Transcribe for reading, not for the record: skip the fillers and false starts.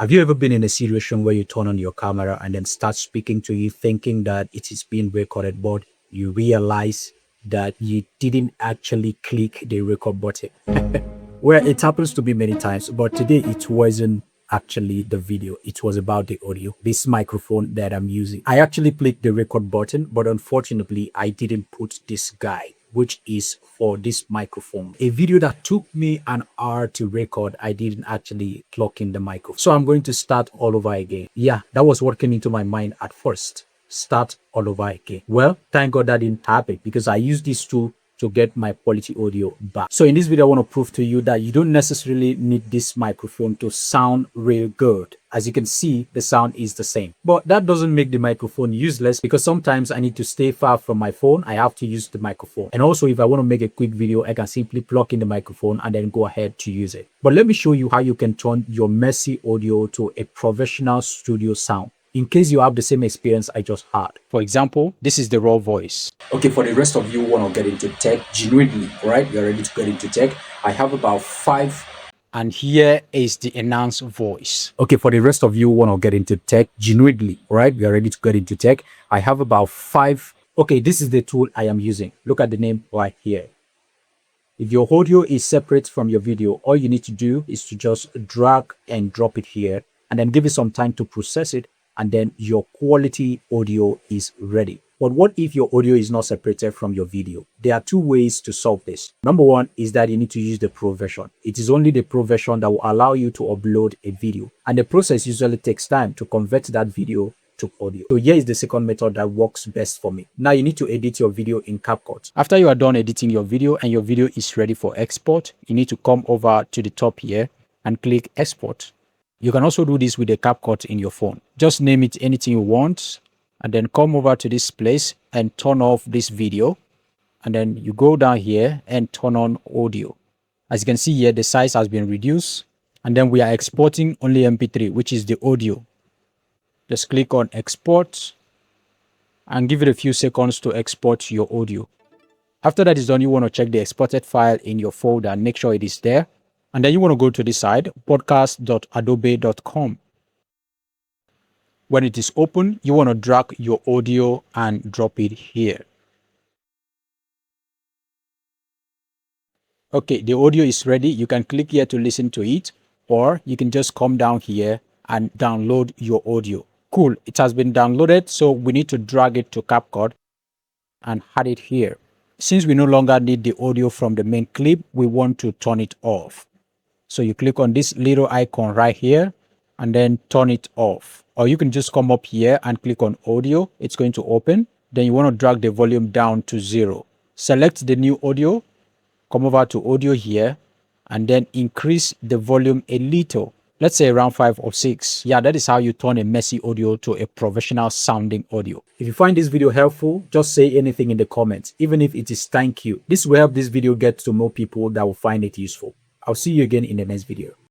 Have you ever been in a situation where you turn on your camera and then start speaking to you thinking that it is being recorded, but you realize that you didn't actually click the record button? Well, it happens to me many times, but today it wasn't actually the video. It was about the audio, this microphone that I'm using. I actually clicked the record button, but unfortunately, I didn't put this guide, which is for this microphone. A video that took me an hour to record, I didn't actually plug in the microphone. So I'm going to start all over again. Yeah, that was what came into my mind at first. Start all over again. Well, thank God that didn't happen because I used this tool to get my quality audio back. So in this video, I want to prove to you that you don't necessarily need this microphone to sound real good. As you can see, the sound is the same. But that doesn't make the microphone useless because sometimes I need to stay far from my phone. I have to use the microphone. And also, if I want to make a quick video, I can simply plug in the microphone and then go ahead to use it. But let me show you how you can turn your messy audio to a professional studio sound, in case you have the same experience I just had. For example, this is the raw voice. Okay, for the rest of you who want to get into tech genuinely, right? You're ready to get into tech. I have about 5. And here is the enhanced voice. Okay, for the rest of you who want to get into tech genuinely, right? You're ready to get into tech. I have about 5. Okay, this is the tool I am using. Look at the name right here. If your audio is separate from your video, all you need to do is to just drag and drop it here and then give it some time to process it, and then your quality audio is ready. But what if your audio is not separated from your video? There are 2 ways to solve this. Number 1 is that you need to use the Pro version. It is only the Pro version that will allow you to upload a video. And the process usually takes time to convert that video to audio. So here is the second method that works best for me. Now you need to edit your video in CapCut. After you are done editing your video and your video is ready for export, you need to come over to the top here and click Export. You can also do this with a CapCut in your phone. Just name it anything you want and then come over to this place and turn off this video. And then you go down here and turn on audio. As you can see here, the size has been reduced. And then we are exporting only MP3, which is the audio. Just click on Export and give it a few seconds to export your audio. After that is done, you want to check the exported file in your folder and make sure it is there. And then you want to go to this side, podcast.adobe.com. When it is open, you want to drag your audio and drop it here. Okay, the audio is ready. You can click here to listen to it, or you can just come down here and download your audio. Cool, it has been downloaded, so we need to drag it to CapCut and add it here. Since we no longer need the audio from the main clip, we want to turn it off. So you click on this little icon right here and then turn it off. Or you can just come up here and click on audio. It's going to open. Then you want to drag the volume down to 0. Select the new audio, come over to audio here, and then increase the volume a little. Let's say around 5 or 6. Yeah, that is how you turn a messy audio to a professional sounding audio. If you find this video helpful, just say anything in the comments, even if it is thank you. This will help this video get to more people that will find it useful. I'll see you again in the next video.